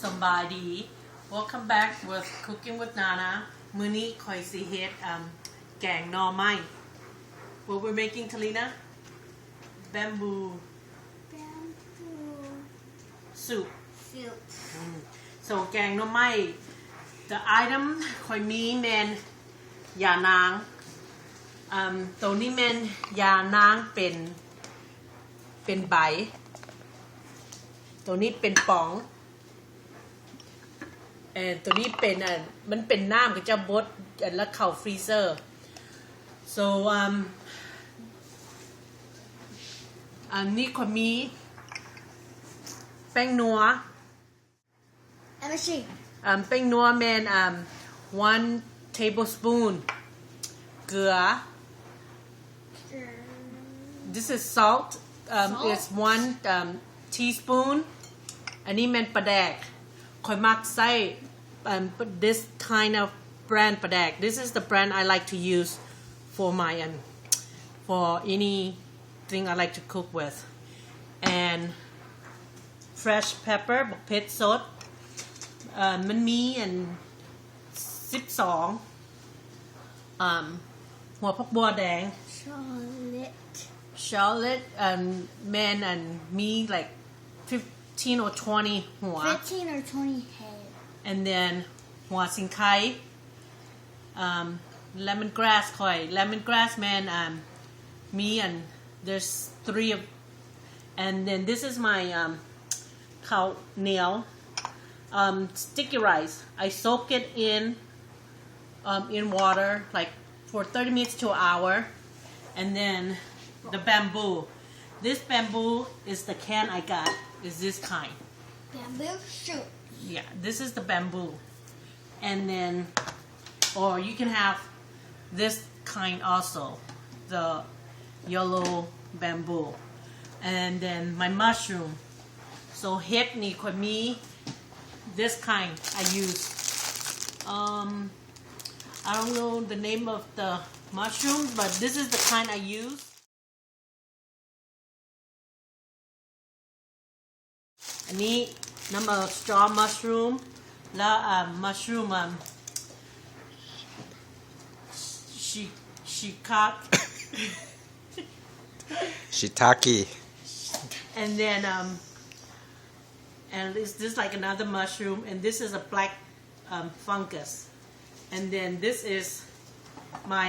Somebody, welcome back with Cooking with Nana. มื้อนี้ค่อยสิเฮ็ดแกงหน่อไม้ What we're making, Talina? Bamboo soup. So แกงหน่อไม้ The item ค่อยมีแม่นยานางตัวนี้แม่นยานางเป็นใบตัวนี้เป็นป๋องตัวนี้เป็นมันเป็นน้ำก็จะบดแล้วเข้าฟรีเซอร์ so อันนี้ก็มีแป้งนัว MSG แป้งนัวแมน1 tablespoon เกลือ this is salt it's 1 teaspoon อันนี้แมนปลาแดกค่อยมักใส่this kind of brand Padek. This is the brand I like to use for my for anything I like to cook with. And fresh pepper บักเผ็ดสดมันมี12หัวผักบัวแดง Charlotte man me like 15 or 20 หัว 15 or 20 head. And then หัวสิงไคlemongrass ค่อย lemongrass man me and there's 3 of and then this is my ข้าวเหนียว sticky rice I soak it in water like for 30 minutes to an hour and then the bamboo this bamboo is the can I got is this kind Bamboo shoot. Yeah, this is the bamboo. And then, or you can have this kind also, the yellow bamboo. And then my mushroom. So hit ni kwa mi, this kind I use. I don't know the name of the mushroom, but this is the kind I use. And number straw mushroom la mushroom shiitake and then and this like another mushroom and this is a black fungus and then this is my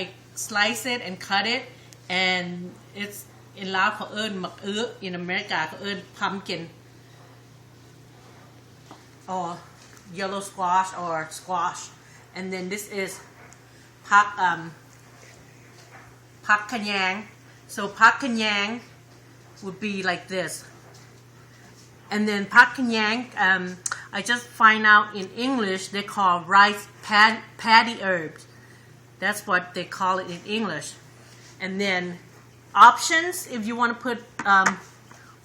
I slice it and cut it and it's in Lao เขาเอิ้นมักอื้อ in America เขาเอิ้น pumpkin or yellow squash or squash and then this is phak kanyang so phak kanyang would be like this and then phak kanyang I just find out in English they call rice paddy herbs. That's what they call it in English. And then options, if you want to put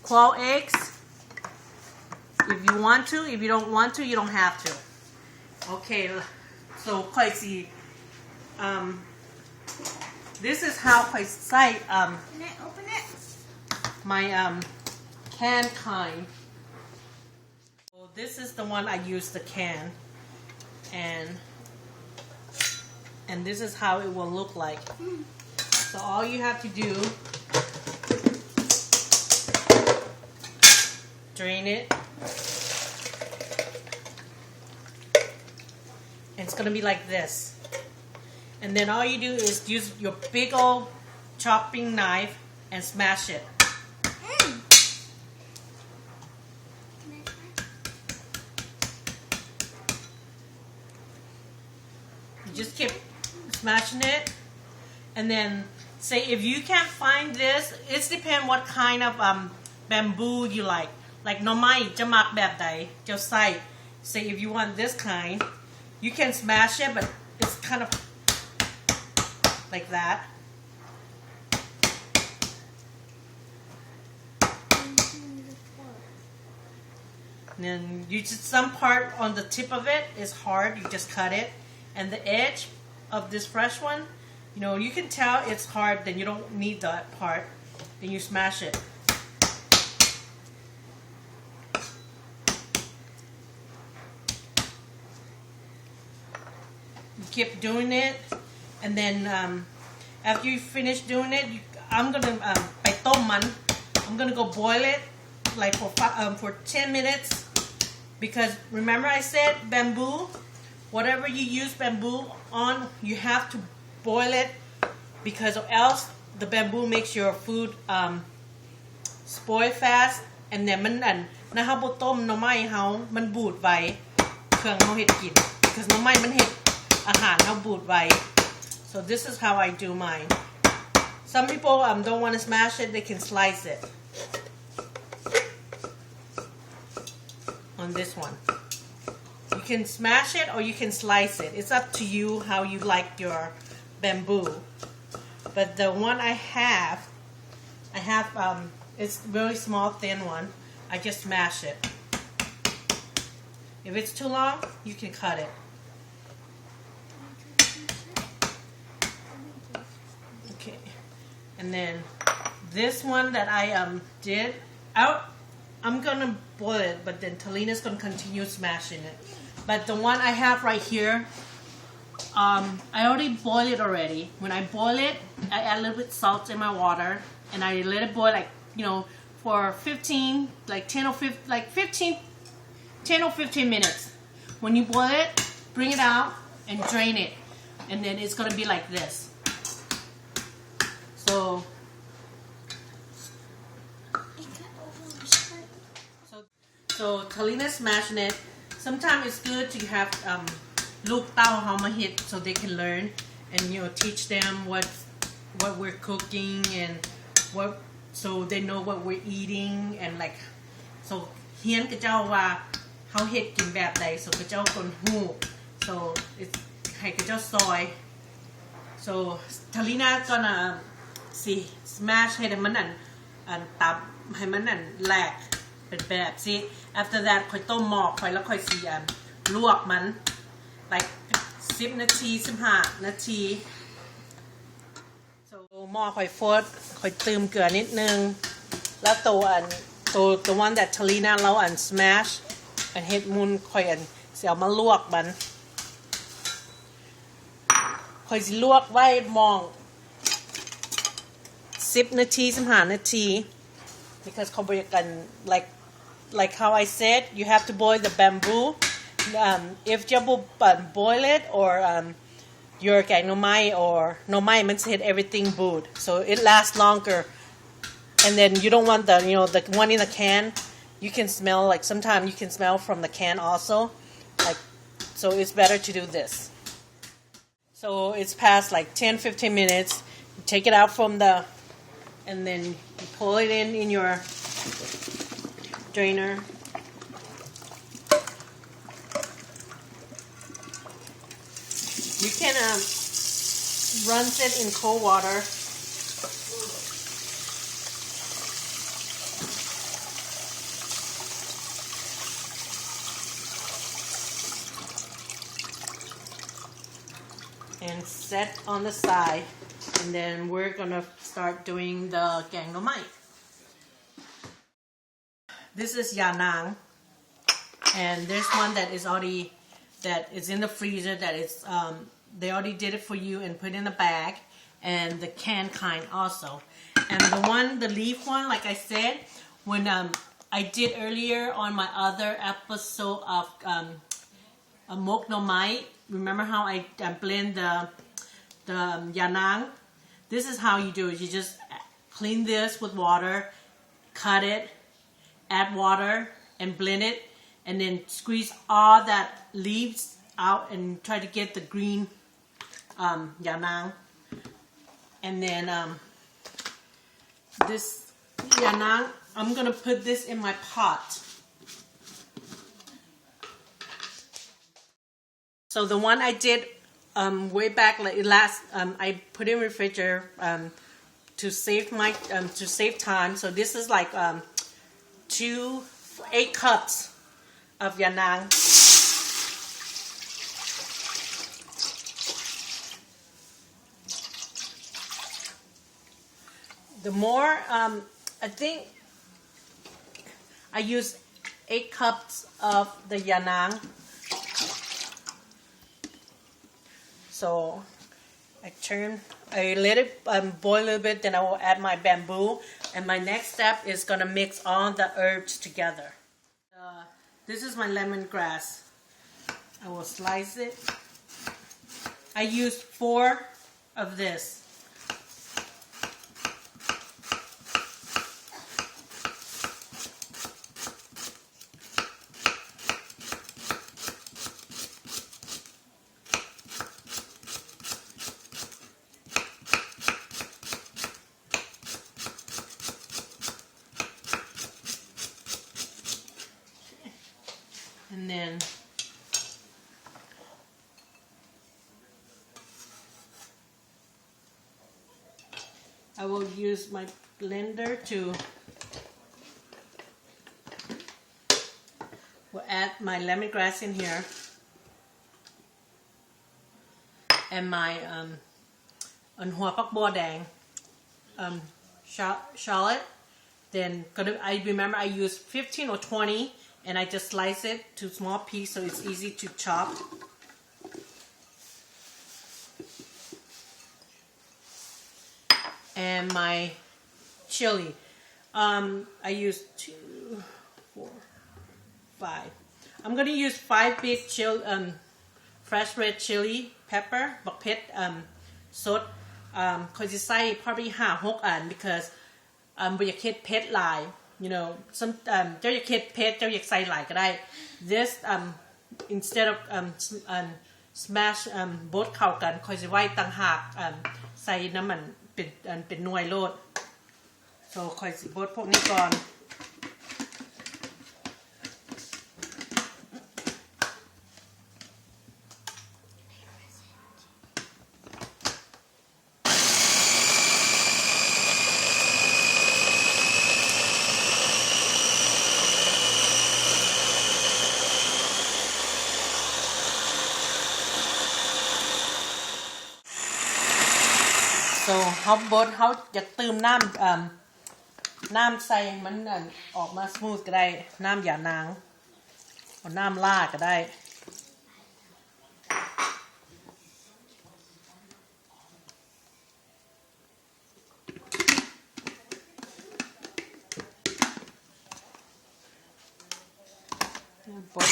quail eggs, if you want to. If you don't want to, you don't have to. Okay, so quite see. This is how I cite Can I open it? my can kind. So this is the one I use the can and this is how it will look like. So all you have to do, drain it. It's gonna be like this. And then all you do is use your big old chopping knife and smash it. You just keep smashing it and then say if you can't find this it's depend what kind of bamboo you like หน่อไม้จะมักแบบใดจะใส่ say if you want this kind you can smash it but it's kind of like that and then you just some part on the tip of it is hard you just cut it and the edge of this fresh one You know, you can tell it's hard, then you don't need that part. Then you smash it. You keep doing it, and then after you finish doing it, I'm gonna I'm gonna go boil it like for 10 minutes, because remember I said bamboo, whatever you use bamboo on, you have to boil it, because or else the bamboo makes your food spoil fast, and then มันนะเฮาบ่ต้มหน่อไม้เฮามันบูดไวเครื่องเฮาเฮ็ดกิน because หน่อไม้มันเฮ็ดอาหารเฮาบูดไว so this is how I do mine. Some people don't want to smash it, they can slice it on this one. You can smash it or you can slice it. It's up to you how you like your bamboo. But the one I have it's very small, thin one. I just smash it. If it's too long, you can cut it. Okay. And then this one that I did out, I'm gonna boil it, but then Talina's gonna continue smashing it. But the one I have right here, I already boiled it already. When I boil it, I add a little bit salt in my water, and I let it boil like, you know, for 10 or 15 minutes. When you boil it, bring it out and drain it, and then it's gonna be like this. So Talina's smashing it. Sometimes it's good to have look how my hit so they can learn, and you know, teach them what we're cooking and what, so they know what we're eating, and like, so เฮียนกับเจ้าว่าเฮาเฮ็ดกินแบบใด so กับเจ้าคนฮู้ so it's ให้กับเจ้าซอย so Talina gonna see smash ให้มันตับให้มันแหลกเป็นแบบสิ after that ค่อยต้มหม้อค่อยแล้วค่อยสิลวกมัน like 10 นาที15 นาที so หม้อค่อยฟดค่อยเติมเกลือนิดนึงแล้วตัว one that Talina เราsmash เฮ็ดมุนค่อยสิเอามาลวกมันค่อยสิลวกไว้หม้อ10 นาที15 นาที because เขาบอกกัน like how I said, you have to boil the bamboo. If you boil it, or your Gang Naw Mai or Naw Mai,มันจะ hit everything boot, so it lasts longer. And then you don't want the one in the can. You can smell, like sometimes you can smell from the can also, like, so it's better to do this. So it's past like 10-15 minutes. You take it out from and then you pull it in your drainer. You can rinse it in cold water. And set on the side, and then we're gonna start doing the Gang Naw Mai. This is Yanang, and there's one that is in the freezer that is they already did it for you and put in a bag, and the can kind also. And the leaf one, like I said, when I did earlier on my other episode of Moke Naw Mai, remember how I blend the Yanang? This is how you do it. You just clean this with water, cut it, add water, and blend it, and then squeeze all that leaves out and try to get the green Yanang. And then this Yanang, I'm gonna put this in my pot. So the one I did way back last, I put in refrigerator to save time. So this is like 8 cups of Yanang. the more I think I use 8 cups of the Yanang. So I let it boil a little bit, then I will add my bamboo, and my next step is gonna mix all the herbs together. This is my lemongrass. I will slice it. I used 4 of this. And then I will use my blender to add my lemongrass in here and my หัวผักบัวแดง shallot. Then I remember I used 15 or 20, and I just slice it to small pieces so it's easy to chop. And my chili. I used 2, 4, 5. I'm gonna use 5 big fresh red chili pepper, บักเผ็ดสดคอยจะใส่ probably 5-6 อัน because บ่อยากเฮ็ดเผ็ดหลาย you know some เจ้าอยากเฮ็ดเผ็ดเจ้าอยากใส่หลายก็ได้ this instead of smash บดเข้ากันคอยจะไว้ต่างหากใส่น้ำมันเป็นหน่วยโลด so คอยสิบดพวกนี้ก่อน so เขาบดเขาอยากเติมน้ำใส่มันออกมาสมูทก็ได้น้ำอย่านางเอาน้ำลาดก็ได้บด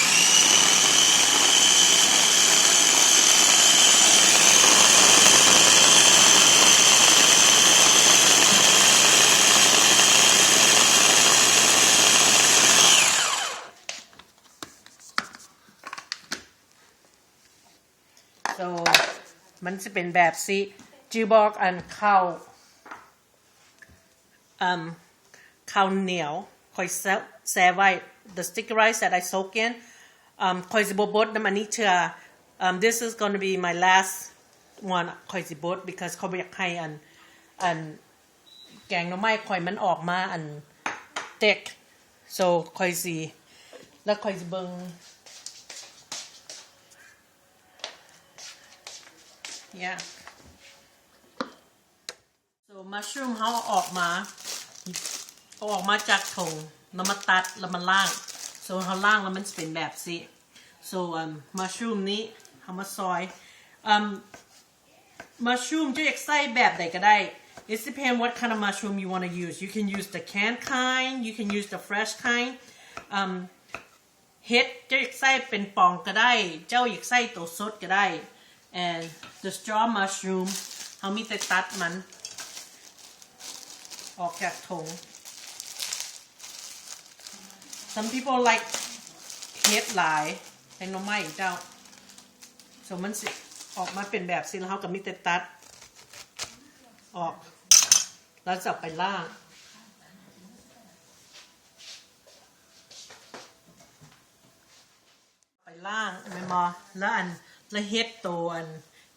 มันจะเป็นแบบสิจือบอกข้าวเหนียวคอยแช่ไว้ the sticky rice that I soak in คอยสิบดน้ำอันนี้เชื่อ this is going to be my last one คอยสิบด because เขาอยากให้แกงหน่อไม้คอยมันออกมาthick so คอยสิแล้วคอยสิเบิ่งyeah so mushroom เขาออกมาจากถุงแล้วมาตัดแล้วมาล่าง so เขาล่างแล้วมันจะเป็นแบบสิ so mushroom นี้เขามาซอยmushroom จะอยากใส่แบบใดก็ได้ it depends what kind of mushroom you want to use you can use the canned kind you can use the fresh kind เห็ดจะอยากใส่เป็นปองก็ได้เจ้าอยากใส่ตัวสดก็ได้and the straw mushroom เขามีแต่ตัดมันออกจากถุง some people like เฮ็ดหลายแกงหน่อไม้เจ้า so มันสิออกมาเป็นแบบสิแล้วเขาก็มีแต่ตัดออกแล้วจะไปล่างไม่มอแล้วเฮ็ดตัว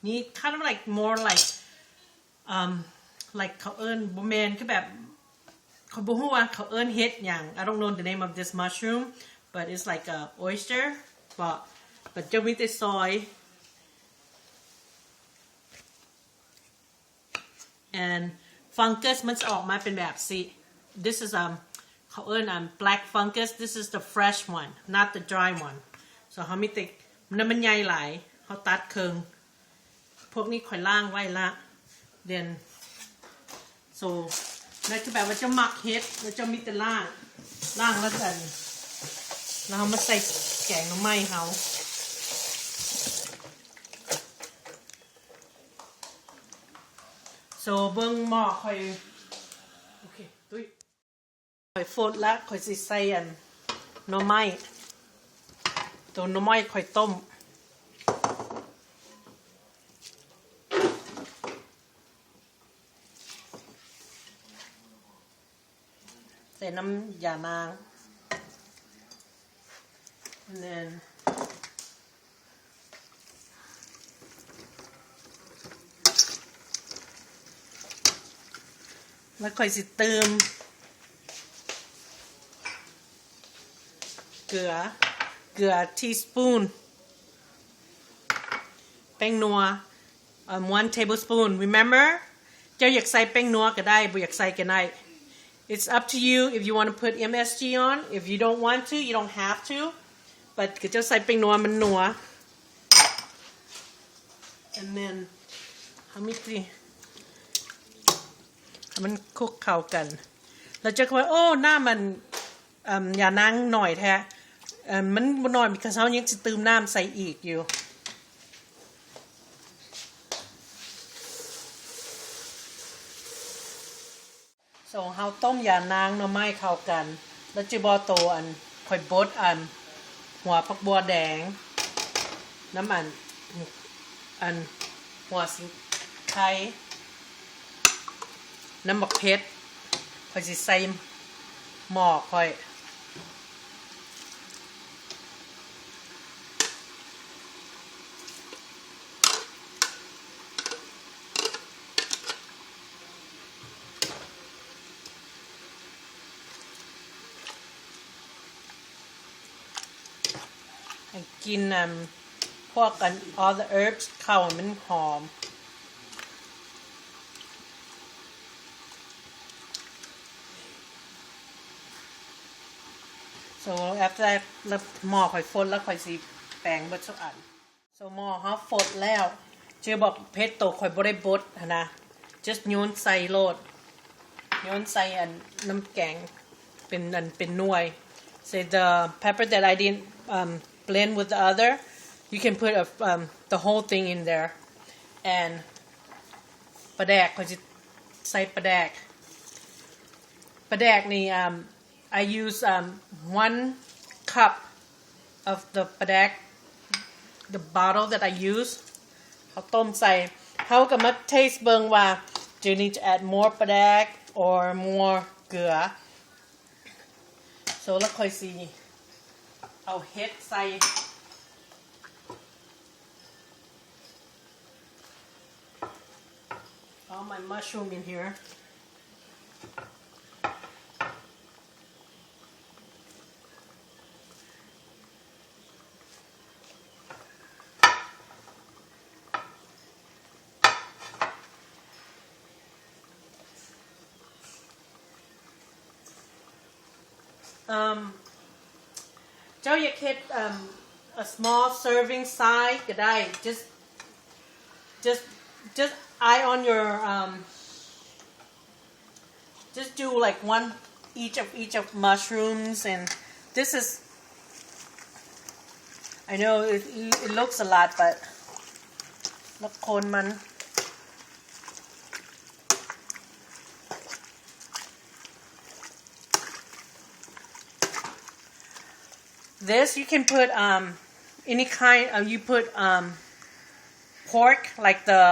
นี้ kind of like more like เขาเอิ้นบ่แม่นคือแบบเขาบ่ฮู้ว่าเขาเอิ้นเฮ็ดหยัง I don't know the name of this mushroom but it's like a oyster but จะมีแต่ซอย and fungus มันจะออกมาเป็นแบบสิ this is เขาเอิ้นblack fungus this is the fresh one not the dry one so เขามีแต่มันใหญ่หลายเขาตัดเคิงพวกนี้ค่อยล่างไว้ละ then so นั่นคือแบบว่าจะหมักเฮ็ดแล้วจะมีแต่ล่างแล้วกันแล้วเขามาใส่แกงหน่อไม้เขาso เบิ่งหม้อค่อยโอเคตุ้ยค่อยฟดแล้วค่อยสิใส่หน่อไม้ตัวหน่อไม้ค่อยต้มใส่น้ำยานาง and then แล้วค่อยสิเติมเกลือteaspoon แป้งนัว1 tablespoon remember เจ้าอยากใส่แป้งนัวก็ได้บ่อยากใส่ก็ได้ it's up to you if you want to put MSG on if you don't want to you don't have to but เจ้าใส่แป้งนัวมันนัว and then how manyมันคลุกเข้ากันเราจะว่าโอ้หน้ามันอย่านั่งหน่อยแท้มันบ่หน่อยbecause เฮายังสิเติมน้ำใส่อีกอยู่ so เฮาต้มอย่านางหน่อไม้เข้ากันแล้วจิบ่โตค่อยบดหัวผักบัวแดงน้ำหัวสิงไข่น้ำบักเพชรค่อยสิใส่หม้อค่อยกินพวกall the herbs เข้ามันหอมso after that แล้วหม้อค่อยฟดแล้วค่อยสิแปรงเบิดทุกอัน so หม้อเฮาฟดแล้วเชื่อบอกเพชรโตค่อยบ่ได้บดนะ just โยนใส่โลดโยนใส่น้ำแกงเป็นหน่วย say the pepper that I didn't blend with the other you can put the whole thing in there and ปลาแดกค่อยสิใส่ปลาแดกนี่I use 1 cup of the padek, the bottle that I use. เขาต้มใส่เขาก็มา taste เบิ่งว่า do you need to add more padek or more เกลือ so แล้วค่อยสิเอาเฮ็ดใส่ all my mushroom in hereเจ้าอยากเฮ็ดa small serving size ก็ได้ just eye on your just do like one each of mushrooms and this is I know it looks a lot but แล้วคนมัน This you can put any kind of you put pork like the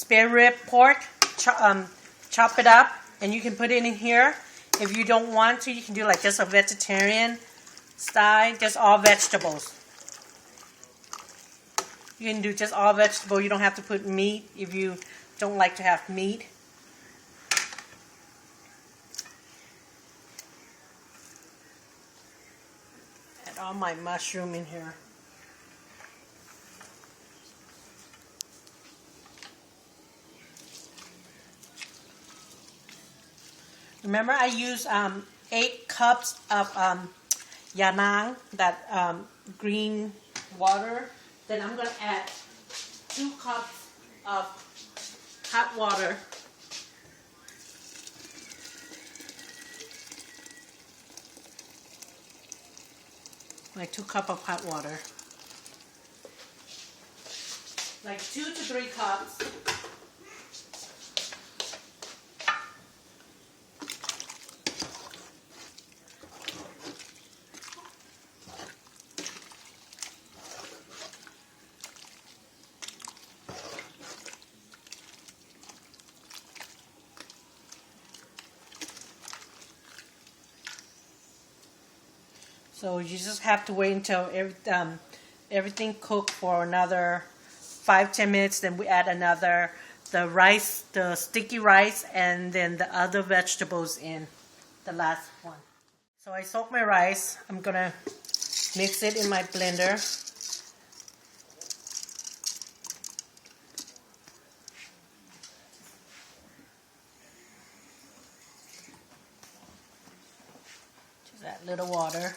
spare rib pork chop it up and you can put it in here if you don't want to you can do like just a vegetarian style just all vegetables you can do just all vegetable you don't have to put meat if you don't like to have meat all my mushroom in here. Remember I used 8 cups of Yanang, that green water. Then I'm going to add 2 cups of hot water. Like 2 cups of hot water. Like 2 to 3 cups. So you just have to wait until everything cooked for another 5-10 minutes. Then we add the rice, the sticky rice, and then the other vegetables in the last one. So I soak my rice. I'm gonna mix it in my blender. Just add a little water.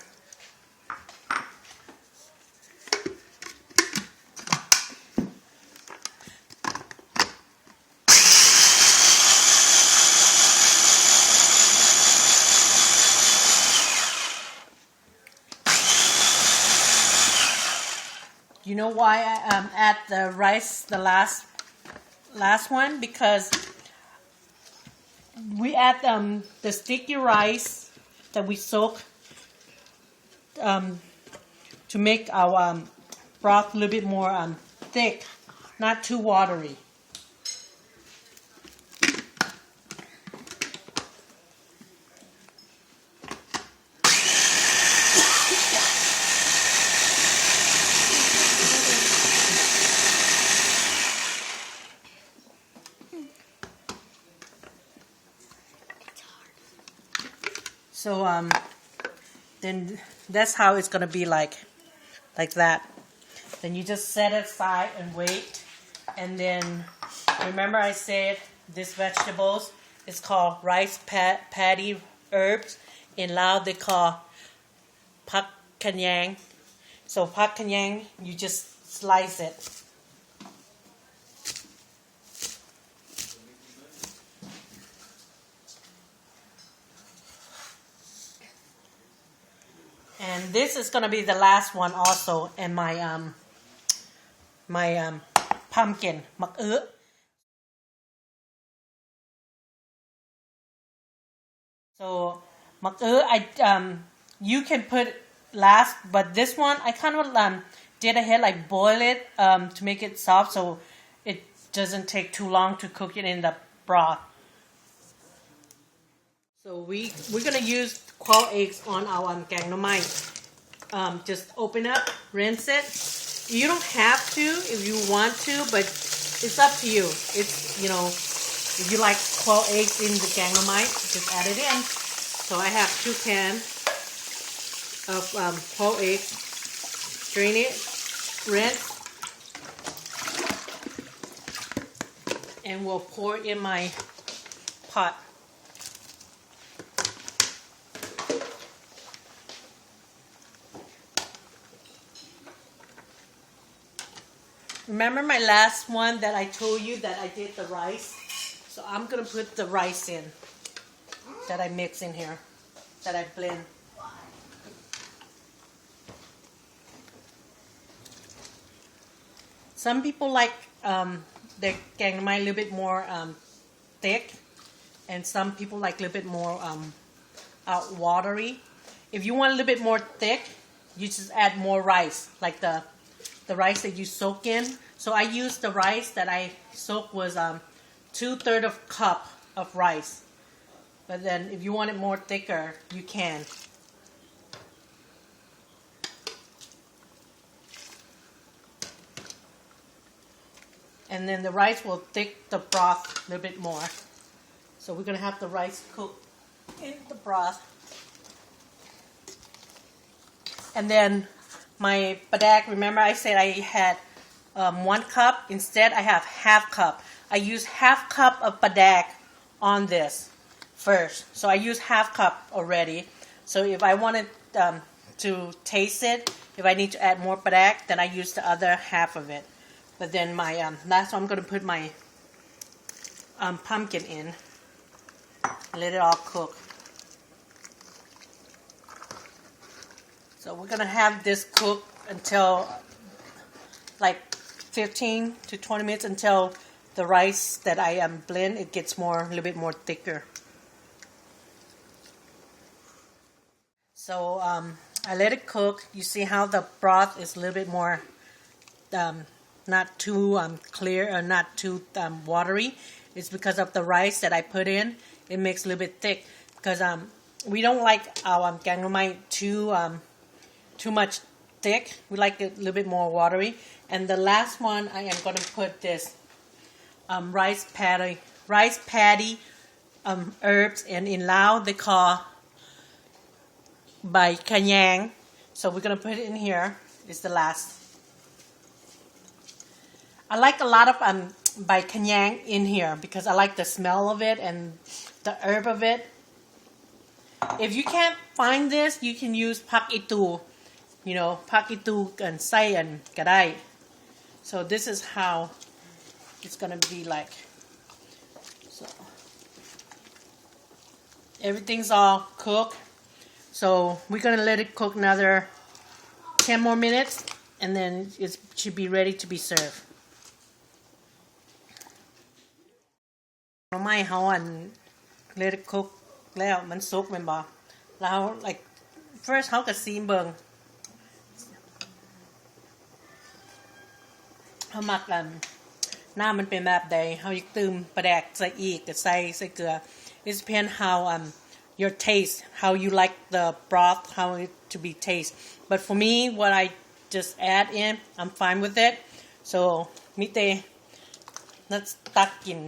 You know why I add the rice, the last one? Because we add the sticky rice that we soak to make our broth a little bit more thick, not too watery. So then that's how it's gonna be like that. Then you just set it aside and wait. And then remember I said this vegetables is called rice paddy herbs. In Lao they call phak. So phak, you just slice it. And this is gonna be the last one also in my pumpkin. So you can put last, but this one I kind of did ahead, like boil it to make it soft, so it doesn't take too long to cook it in the broth. So we're gonna use quail eggs on our Gang Naw Mai. Just open up, rinse it. You don't have to if you want to, but it's up to you. It's, you know, if you like quail eggs in the Gang Naw Mai, just add it in. So I have 2 cans of quail eggs. Drain it, rinse, and we'll pour it in my pot. Remember my last one that I told you that I did the rice? So I'm going to put the rice in that I mix in here, that I blend. Some people like their Gang Naw Mai a little bit more thick, and some people like a little bit more watery. If you want a little bit more thick, you just add more rice, like the rice that you soak in. So I used the rice that I soaked was 2/3 of cup of rice. But then if you want it more thicker, you can. And then the rice will thick the broth a little bit more. So we're gonna have the rice cook in the broth. And then my Padek, remember I said I had 1 cup. Instead I have 1/2 cup. I use 1/2 cup of Padek on this. first. So I use half cup already. So if I wanted to taste it, if I need to add more padek, then I use the other half of it. But then my last one, I'm going to put my pumpkin in. Let it all cook. So we're going to have this cook until like 15 to 20 minutes until the rice that I blend, it gets a little bit more thicker. So I let it cook. You see how the broth is a little bit more, not too clear or not too watery. It's because of the rice that I put in. It makes a little bit thick because we don't like our Gang Naw Mai too much thick. We like it a little bit more watery. And the last one, I am going to put this rice paddy herbs, and in Lao they call by Kanyang. So we're going to put it in here. It's the last. I like a lot of by Kanyang in here because I like the smell of it and the herb of it. If you can't find this, you can use phak itu. Phak itu and sai and kadai. So this is how it's gonna be like. So everything's all cooked. So we're gonna let it cook another 10 more minutes, and then it should be ready to be served. ไม่เขาlet it cook แล้วมันสุกแม่นบ่แล้ว like first เขาก็ซีมเบิ่งเขามักหน้ามันเป็นแบบใดเขาอยากตื่มปลาแดกใส่อีกก็ใส่เกลือ it depends how your taste, how you like the broth, how it to be taste. But for me, what I just add in, I'm fine with it. So มิเตนัดตักกิน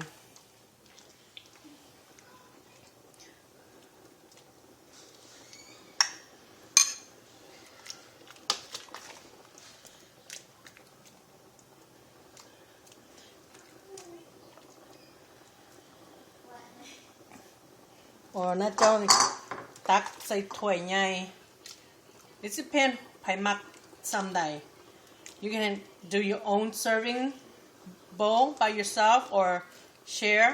โอ้น่าเจ้าตักใส่ถ้วยใหญ่ It depends ไผมักซ้ำใด You can do your own serving bowl by yourself or share.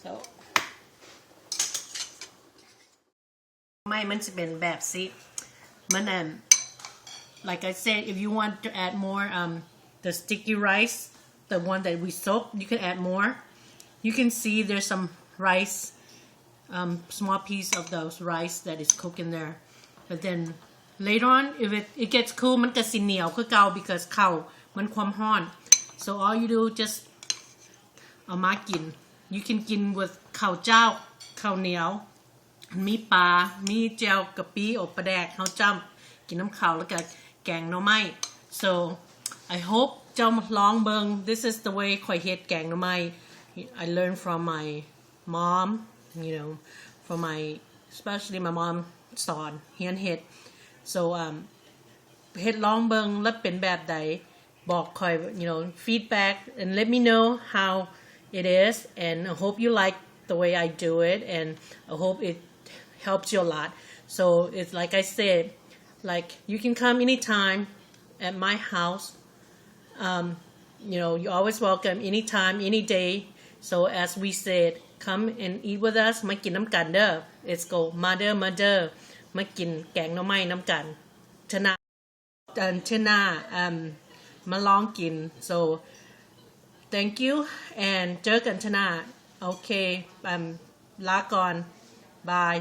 So ไม่มันจะเป็นแบบสิมัน like I said, if you want to add more the sticky rice, the one that we soak, you can add more. You can see there's some rice, small piece of those rice that is cooked in there. But then later on, if it gets cool, มันก็สิเหนียวคือเก่า because ข้าวมันความร้อน so all you do just เอามากิน you can กิน with ข้าวเจ้าข้าวเหนียวมีปลามีแจ่วกะปิอบปลาแดกเฮาจ้ำกินน้ำข้าวแล้วก็แกงหน่อไม้ so I hope เจ้าลองเบิ่ง this is the way ข่อยเฮ็ดแกงหน่อไม้ I learned from my mom, from especially my mom สอนเฮียนเฮ็ด so เฮ็ดลองเบิ่งแล้วเป็นแบบใดบอกข่อย feedback and let me know how it is, and I hope you like the way I do it, and I hope it helps you a lot. So it's like I said, like you can come anytime at my house. You're always welcome anytime, any day. So as we said, come and eat with us มากินน้ำกันเด้อ Let's go มาเด้อมากินแกงหน่อไม้น้ำกันเทน่ามาลองกิน so thank you and เจอกันเทน่าโอเคลาก่อน bye